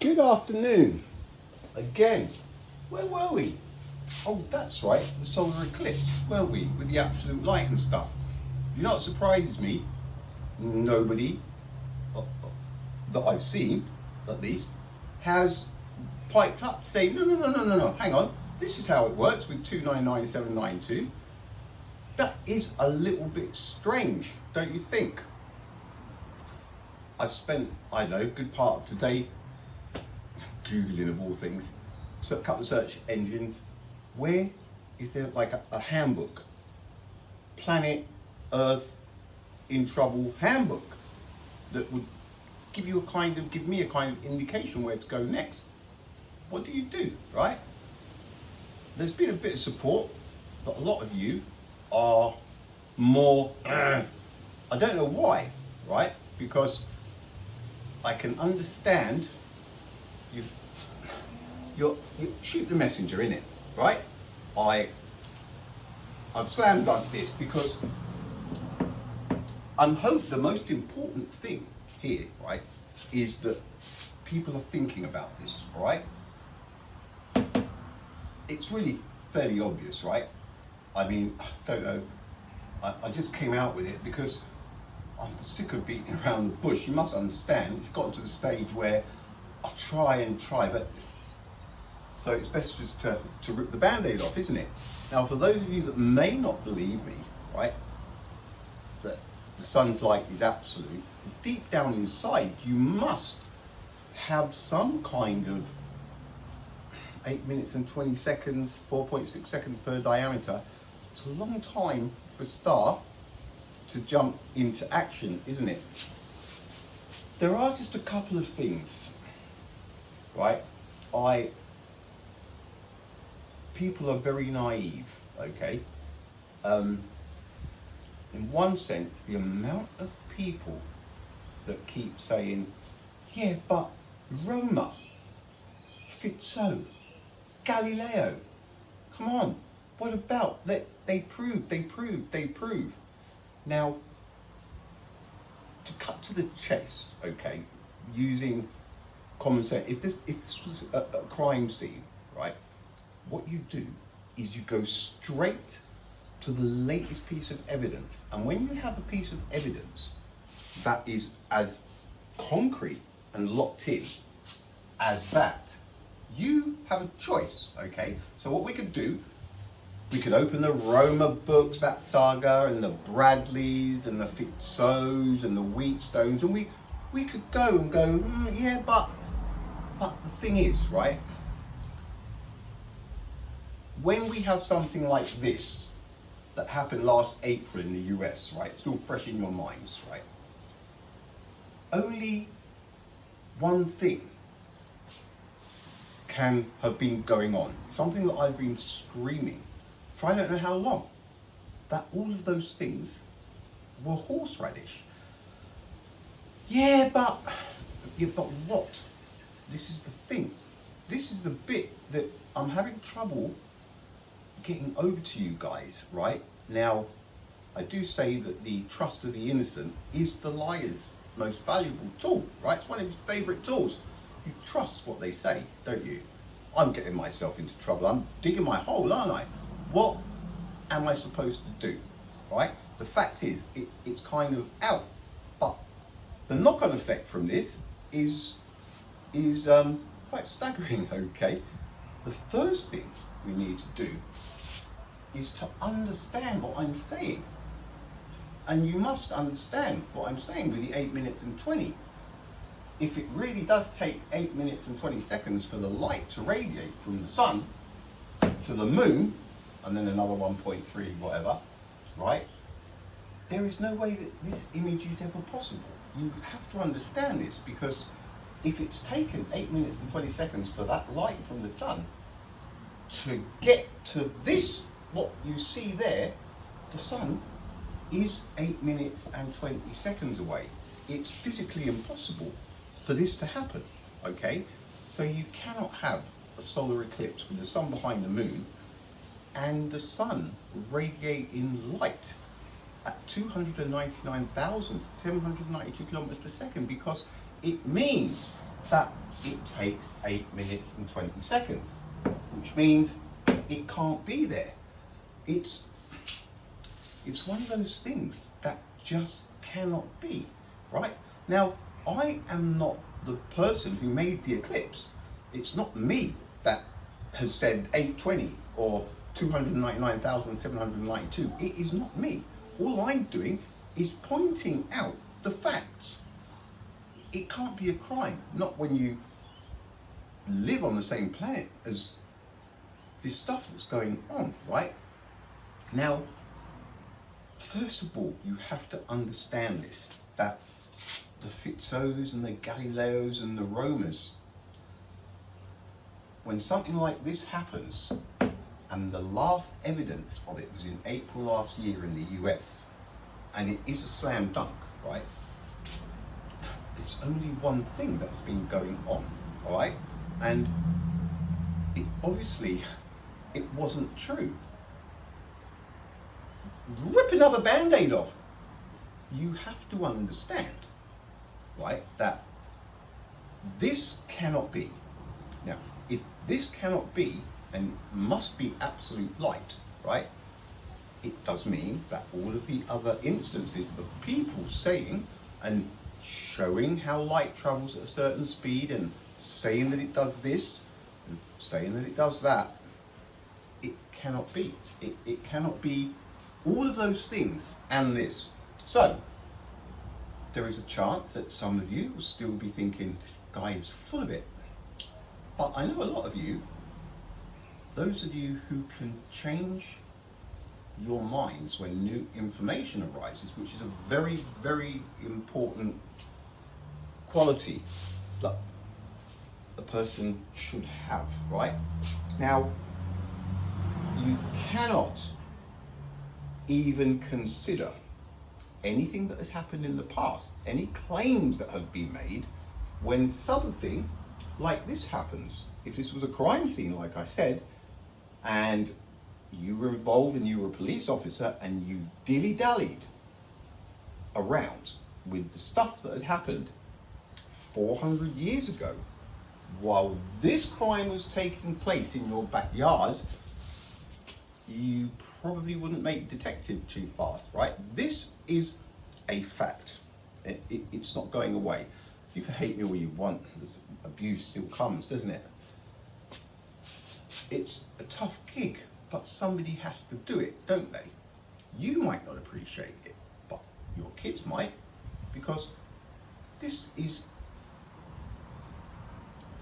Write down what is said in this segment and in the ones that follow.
Good afternoon. Again, where were we? Oh, that's right, the solar eclipse, weren't we? With the absolute light and stuff. You know what surprises me? Nobody that I've seen, at least, has piped up saying, no, hang on, this is how it works with 299792. That is a little bit strange, don't you think? I've spent, I don't know, a good part of today Googling, of all things, so a couple of search engines. Where is there like a handbook? Planet Earth in Trouble handbook that would give me a kind of indication where to go next. What do you do, right? There's been a bit of support, but a lot of you are more, I don't know why, right? Because I can understand you shoot the messenger, innit, right? I've slam dunked this because I hope the most important thing here, right, is that people are thinking about this, right? It's really fairly obvious, right? I mean, I don't know, I just came out with it because I'm sick of beating around the bush. You must understand, it's gotten to the stage where I try, but so it's best just to rip the band-aid off, isn't it? Now, for those of you that may not believe me, right, that the sun's light is absolute, deep down inside, you must have some kind of 8 minutes and 20 seconds, 4.6 seconds per diameter. It's a long time for a star to jump into action, isn't it? There are just a couple of things, right? People are very naive, okay? In one sense, the amount of people that keep saying, yeah, but Roma, Fizzo, Galileo, come on, what about? They prove. Now, to cut to the chase, okay, using common sense, if this was a crime scene, right, what you do is you go straight to the latest piece of evidence. And when you have a piece of evidence that is as concrete and locked in as that, you have a choice, okay? So what we could do, we could open the Roma books, that saga, and the Bradleys, and the Fitzos, and the Wheatstones, and we could go and go, yeah, but the thing is, right, when we have something like this that happened last April in the US, right, still fresh in your minds, right, only one thing can have been going on, something that I've been screaming for I don't know how long, that all of those things were horseradish. Yeah, but what? This is the thing. This is the bit that I'm having trouble getting over to you guys, right? Now, I do say that the trust of the innocent is the liar's most valuable tool, right? It's one of his favourite tools. You trust what they say, don't you? I'm getting myself into trouble. I'm digging my hole, aren't I? What am I supposed to do, right? The fact is, it's kind of out. But the knock-on effect from this is quite staggering, okay? The first thing we need to do is to understand what I'm saying. And you must understand what I'm saying with the 8 minutes and 20. If it really does take 8 minutes and 20 seconds for the light to radiate from the sun to the moon, and then another 1.3 whatever, right? There is no way that this image is ever possible. You have to understand this, because if it's taken 8 minutes and 20 seconds for that light from the sun to get to this, what you see there, the sun is 8 minutes and 20 seconds away. It's physically impossible for this to happen, okay? So you cannot have a solar eclipse with the sun behind the moon and the sun radiating light at 299,792 kilometers per second, because it means that it takes 8 minutes and 20 seconds, which means it can't be there. It's one of those things that just cannot be, right? Now, I am not the person who made the eclipse. It's not me that has said 820 or 299,792. It is not me. All I'm doing is pointing out the facts. It can't be a crime, not when you live on the same planet as this stuff that's going on, right? Now, first of all, you have to understand this, that the Fitzos and the Galileos and the Romers, when something like this happens, and the last evidence of it was in April last year in the US, and it is a slam dunk, right? It's only one thing that's been going on, all right? And it obviously, it wasn't true. Rip another band-aid off. You have to understand, right, that this cannot be. Now, if this cannot be, and it must be absolute light, right, it does mean that all of the other instances of people saying and showing how light travels at a certain speed and saying that it does this and saying that it does that, it cannot be. It cannot be all of those things and this. So, there is a chance that some of you will still be thinking, this guy is full of it. But I know a lot of you, those of you who can change your minds when new information arises, which is a very, very important quality that a person should have, right? Now, you cannot even consider anything that has happened in the past, any claims that have been made, when something like this happens. If this was a crime scene, like I said, and you were involved and you were a police officer and you dilly-dallied around with the stuff that had happened 400 years ago, while this crime was taking place in your backyard, you probably wouldn't make detective too fast, right? This is a fact. It's not going away. You can hate me all you want, abuse still comes, doesn't it? It's a tough gig, but somebody has to do it, don't they? You might not appreciate it, but your kids might, because this is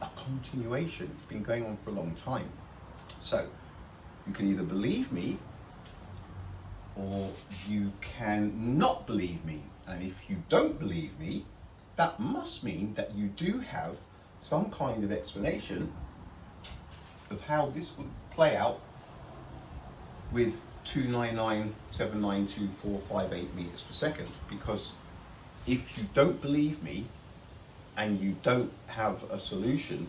a continuation. It's been going on for a long time. So, you can either believe me or you can not believe me. And if you don't believe me, that must mean that you do have some kind of explanation of how this would play out with 299,792,458 meters per second. Because if you don't believe me and you don't have a solution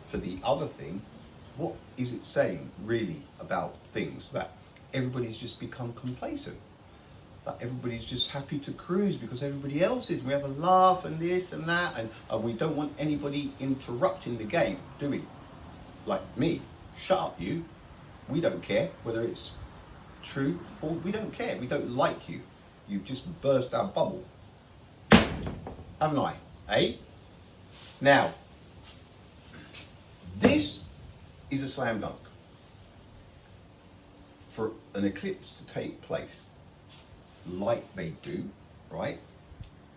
for the other thing, what is it saying really about things? That everybody's just become complacent, that everybody's just happy to cruise because everybody else is. We have a laugh and this and that, and we don't want anybody interrupting the game, do we? Like me, shut up you. We don't care whether it's true, false, we don't care. We don't like you. You've just burst our bubble. Haven't I? Eh? Now, this is a slam dunk. For an eclipse to take place like they do, right,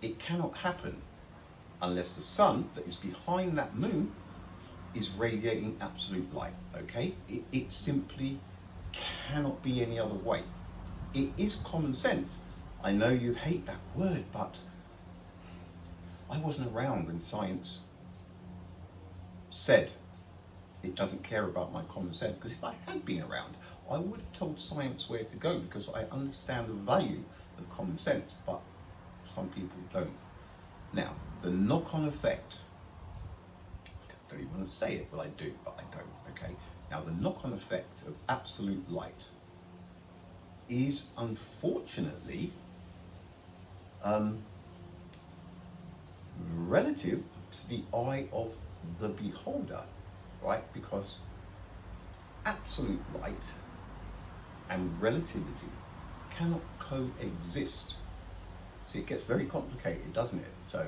it cannot happen unless the sun that is behind that moon is radiating absolute light, okay? It simply cannot be any other way. It is common sense. I know you hate that word, but I wasn't around when science said it doesn't care about my common sense, because if I had been around, I would have told science where to go, because I understand the value of common sense, but some people don't. Now, the knock-on effect, I don't even want to say it, well I do, but I don't, okay? Now, the knock-on effect of absolute light is unfortunately relative to the eye of the beholder, right? Because absolute light and relativity cannot coexist. See, it gets very complicated, doesn't it? So,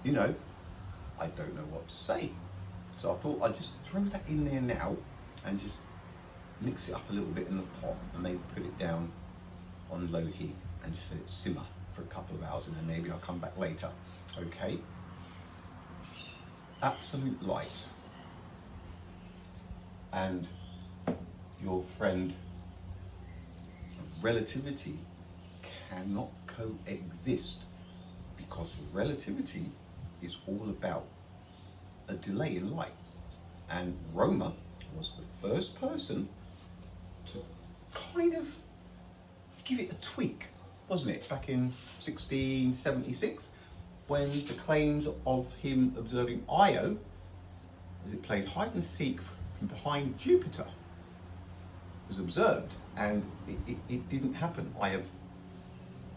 you know, I don't know what to say. So I thought I'd just throw that in there now and just mix it up a little bit in the pot and maybe put it down on low heat and just let it simmer for a couple of hours, and then maybe I'll come back later. Okay? Absolute light and your friend relativity cannot coexist, because relativity is all about a delay in light. And Roma was the first person to kind of give it a tweak, wasn't it, back in 1676, when the claims of him observing Io, as it played hide and seek from behind Jupiter, was observed, and it didn't happen. I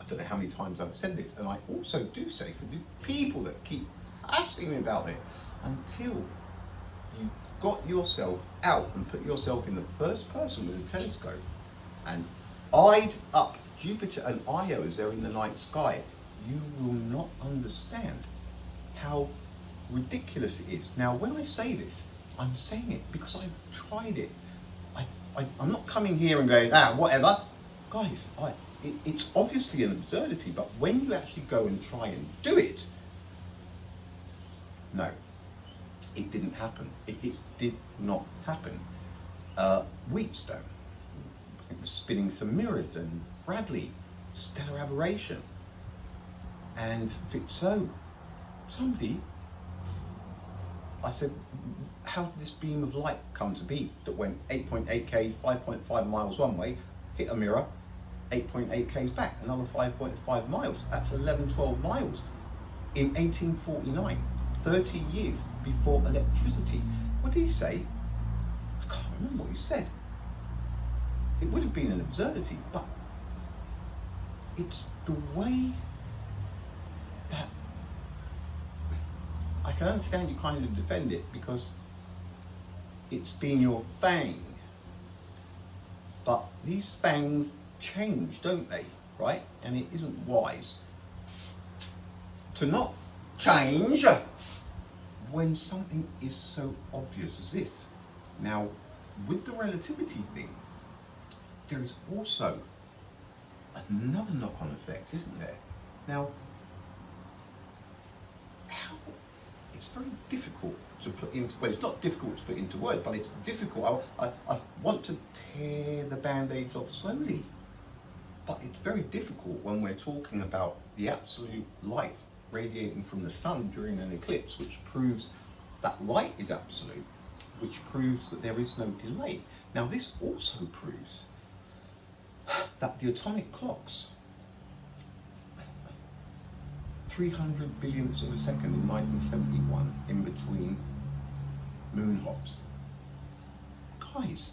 don't know how many times I've said this, and I also do say for the people that keep asking me about it, until you got yourself out and put yourself in the first person with a telescope and eyed up Jupiter and Io as they're in the night sky, you will not understand how ridiculous it is. Now, when I say this, I'm saying it because I've tried it. I'm not coming here and going, whatever. Guys, it's obviously an absurdity, but when you actually go and try and do it, no, it didn't happen. It did not happen. Wheatstone, I think, was spinning some mirrors, and Bradley, stellar aberration. And so, somebody, I said, how did this beam of light come to be that went 8.8 k's, 5.5 miles one way, hit a mirror, 8.8 k's back, another 5.5 miles. That's 12 miles in 1849, 30 years before electricity. What did he say? I can't remember what he said. It would have been an absurdity, but it's the way that I can understand you kind of defend it, because it's been your thing. But these things change, don't they? Right? And it isn't wise to not change when something is so obvious as this. Now, with the relativity thing, there is also another knock-on effect, isn't there? Now, it's very difficult to put into, well, it's not difficult to put into words, but it's difficult. I want to tear the band-aids off slowly, but it's very difficult when we're talking about the absolute light radiating from the sun during an eclipse, which proves that light is absolute, which proves that there is no delay. Now, this also proves that the atomic clocks, 300 billionths of a second in 1971, in between moon hops. Guys,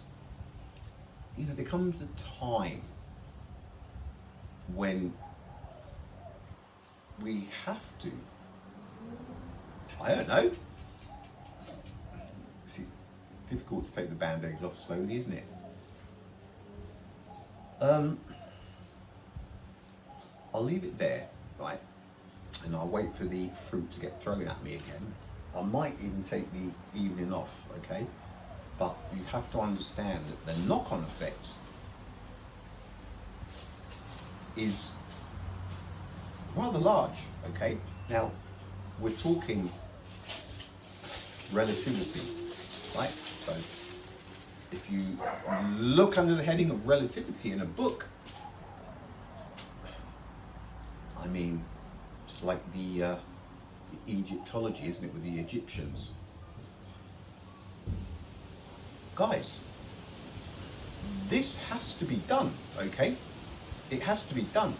you know, there comes a time when we have to, I don't know, see, it's difficult to take the band-aids off slowly, isn't it? I'll leave it there, right? And I'll wait for the fruit to get thrown at me again. I might even take the evening off, okay? But you have to understand that the knock-on effect is rather large, okay? Now, we're talking relativity, right? So, if you look under the heading of relativity in a book, I mean, it's like the Egyptology, isn't it, with the Egyptians? Guys, this has to be done, okay? It has to be done.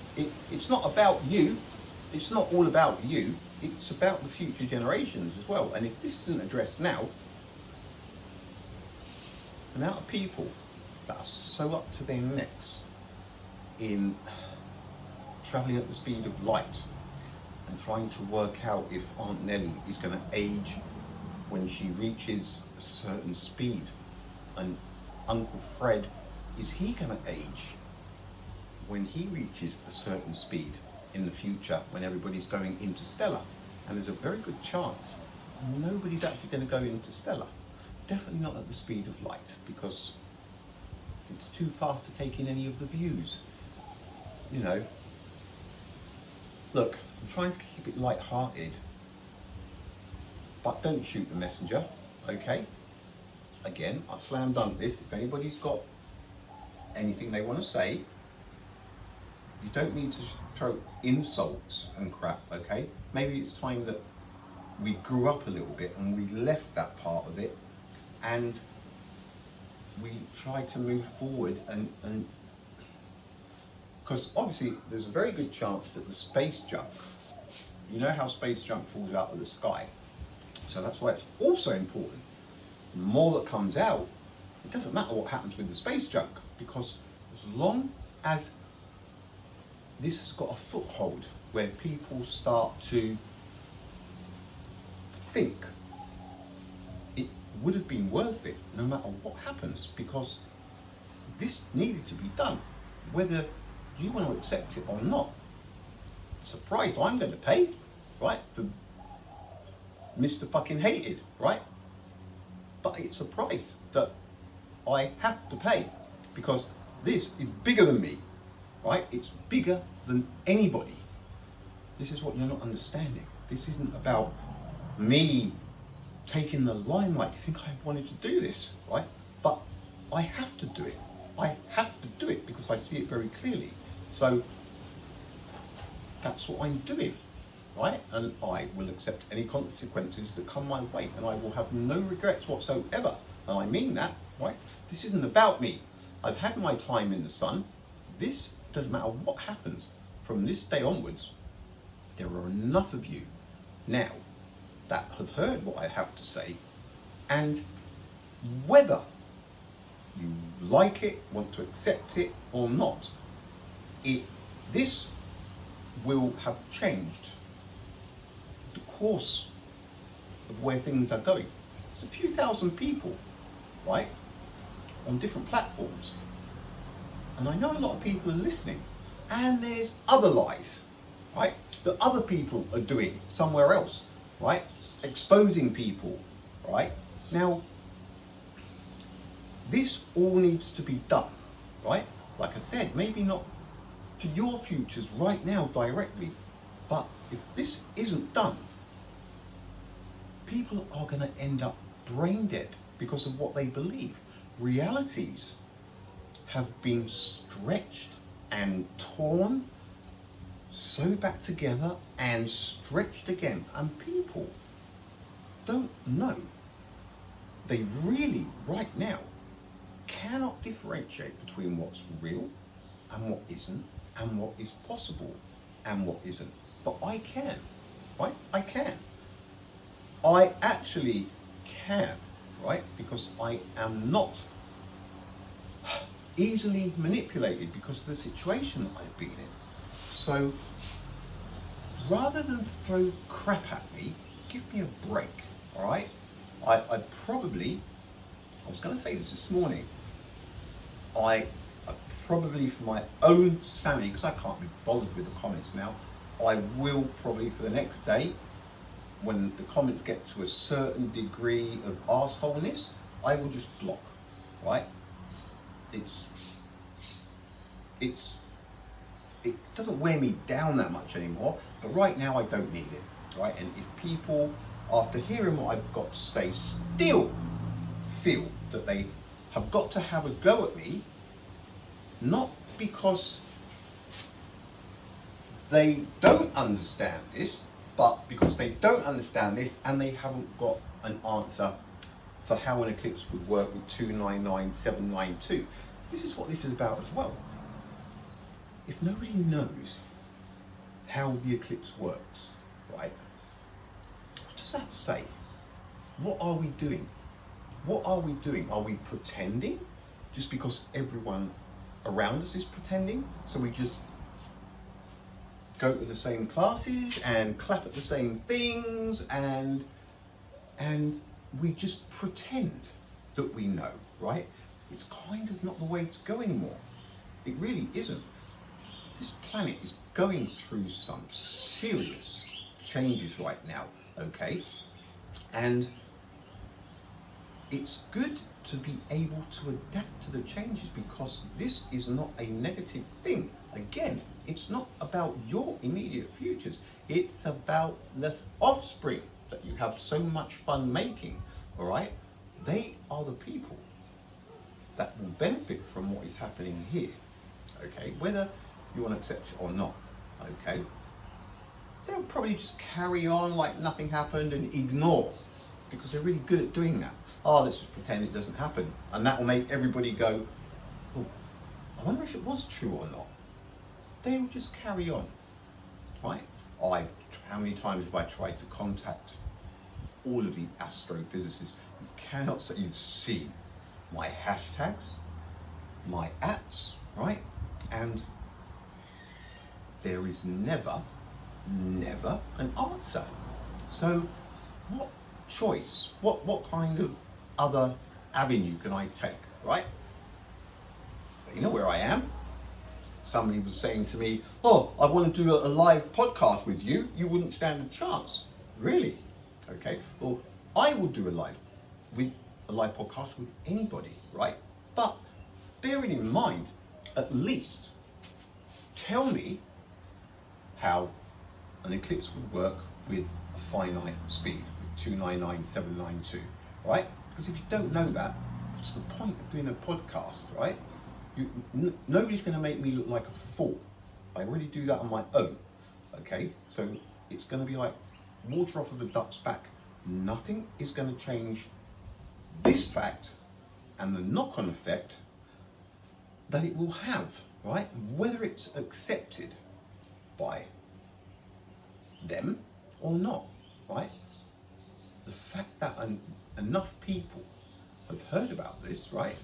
It's not about you. It's not all about you. It's about the future generations as well. And if this isn't addressed now, the amount of people that are so up to their necks in travelling at the speed of light and trying to work out if Aunt Nellie is going to age when she reaches a certain speed, and Uncle Fred, is he going to age when he reaches a certain speed in the future when everybody's going interstellar? And there's a very good chance nobody's actually going to go interstellar. Definitely not at the speed of light, because it's too fast to take in any of the views. You know, look, I'm trying to keep it light-hearted, but don't shoot the messenger, okay? Again, I slam dunk this. If anybody's got anything they want to say, you don't need to throw insults and crap, okay? Maybe it's time that we grew up a little bit and we left that part of it and we tried to move forward, and because obviously there's a very good chance that the space junk, you know how space junk falls out of the sky, so that's why it's also important. The more that comes out, it doesn't matter what happens with the space junk, because as long as this has got a foothold where people start to think, it would have been worth it no matter what happens, because this needed to be done, whether you want to accept it or not. It's a price I'm going to pay, right, for Mr. Fucking Hated, right? But it's a price that I have to pay, because this is bigger than me, right? It's bigger than anybody. This is what you're not understanding. This isn't about me taking the limelight. You think I wanted to do this, right? But I have to do it. I have to do it because I see it very clearly. So that's what I'm doing, right? And I will accept any consequences that come my way, and I will have no regrets whatsoever. And I mean that, right? This isn't about me. I've had my time in the sun. This doesn't matter what happens from this day onwards. There are enough of you now that have heard what I have to say, and whether you like it, want to accept it or not, this will have changed the course of where things are going. It's a few thousand people, right, on different platforms, and I know a lot of people are listening, and there's other lies, right, that other people are doing somewhere else, right, exposing people, right? Now, this all needs to be done, right? Like I said, maybe not for your futures right now directly, but if this isn't done, people are going to end up brain dead because of what they believe. Realities have been stretched and torn, sewed back together and stretched again, and people don't know. They really, right now, cannot differentiate between what's real and what isn't, and what is possible and what isn't. But I can, right? I can. I actually can, right? Because I am not easily manipulated because of the situation that I've been in. So rather than throw crap at me, give me a break, all right? I was going to say this morning, I probably, for my own sanity, because I can't be bothered with the comments now, I will probably for the next day, when the comments get to a certain degree of arseholeness, I will just block, right? It doesn't wear me down that much anymore, but right now I don't need it, right? And if people, after hearing what I've got to say, still feel that they have got to have a go at me, not because they don't understand this, but because they don't understand this and they haven't got an answer for how an eclipse would work with 299792. This is what this is about as well. If nobody knows how the eclipse works, right? What does that say? What are we doing? What are we doing? Are we pretending just because everyone around us is pretending? So we just go to the same classes and clap at the same things, and we just pretend that we know, right? It's kind of not the way to go anymore. It really isn't. This planet is going through some serious changes right now, okay? And it's good to be able to adapt to the changes, because this is not a negative thing. Again, it's not about your immediate futures. It's about the offspring that you have so much fun making, all right? They are the people that will benefit from what is happening here, okay? Whether you want to accept it or not, okay? They'll probably just carry on like nothing happened and ignore, because they're really good at doing that. Oh, let's just pretend it doesn't happen. And that will make everybody go, oh, I wonder if it was true or not. They'll just carry on, right? How many times have I tried to contact all of the astrophysicists? You cannot say you've seen my hashtags, my apps, right? And there is never an answer. So what choice, what kind of other avenue can I take, right? You know where I am. Somebody was saying to me, oh, I want to do a live podcast with you. You wouldn't stand a chance. Really? Okay, well, I would do a live podcast with anybody, right? But bearing in mind, at least tell me how an eclipse would work with a finite speed, 299792, right? Because if you don't know that, what's the point of doing a podcast, right? Nobody's going to make me look like a fool. I already do that on my own, okay? So it's going to be like water off of a duck's back. Nothing is going to change this fact and the knock-on effect that it will have, right? Whether it's accepted by them or not, right? The fact that enough people have heard about this, right,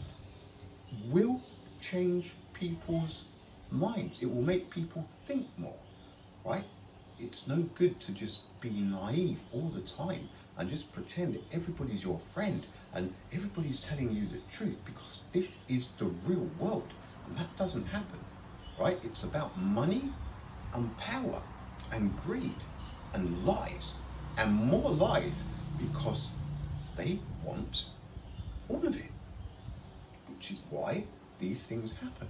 will change people's minds. It will make people think more, right? It's no good to just be naive all the time and just pretend that everybody's your friend and everybody's telling you the truth, because this is the real world and that doesn't happen, right? It's about money and power and greed and lies, and more lies, because they want all of it, which is why these things happen,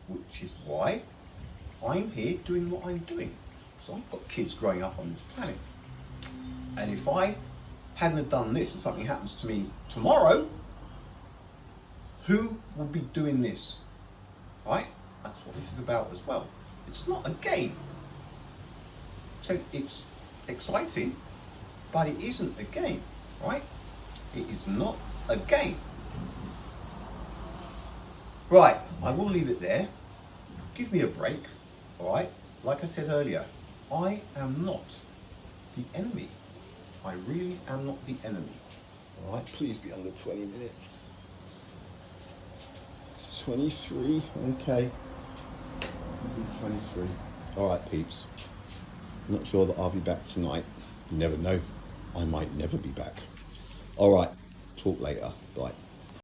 which is why I'm here doing what I'm doing. So I've got kids growing up on this planet, and if I hadn't have done this and something happens to me tomorrow, who will be doing this, right? That's what this is about as well. It's not a game. So it's exciting, but it isn't a game, right? It is not a game. Right, I will leave it there. Give me a break, all right? Like I said earlier, I am not the enemy. I really am not the enemy. All right, please be under 20 minutes. 23, okay. 23. All right, peeps. I'm not sure that I'll be back tonight. You never know. I might never be back. All right, talk later. Bye.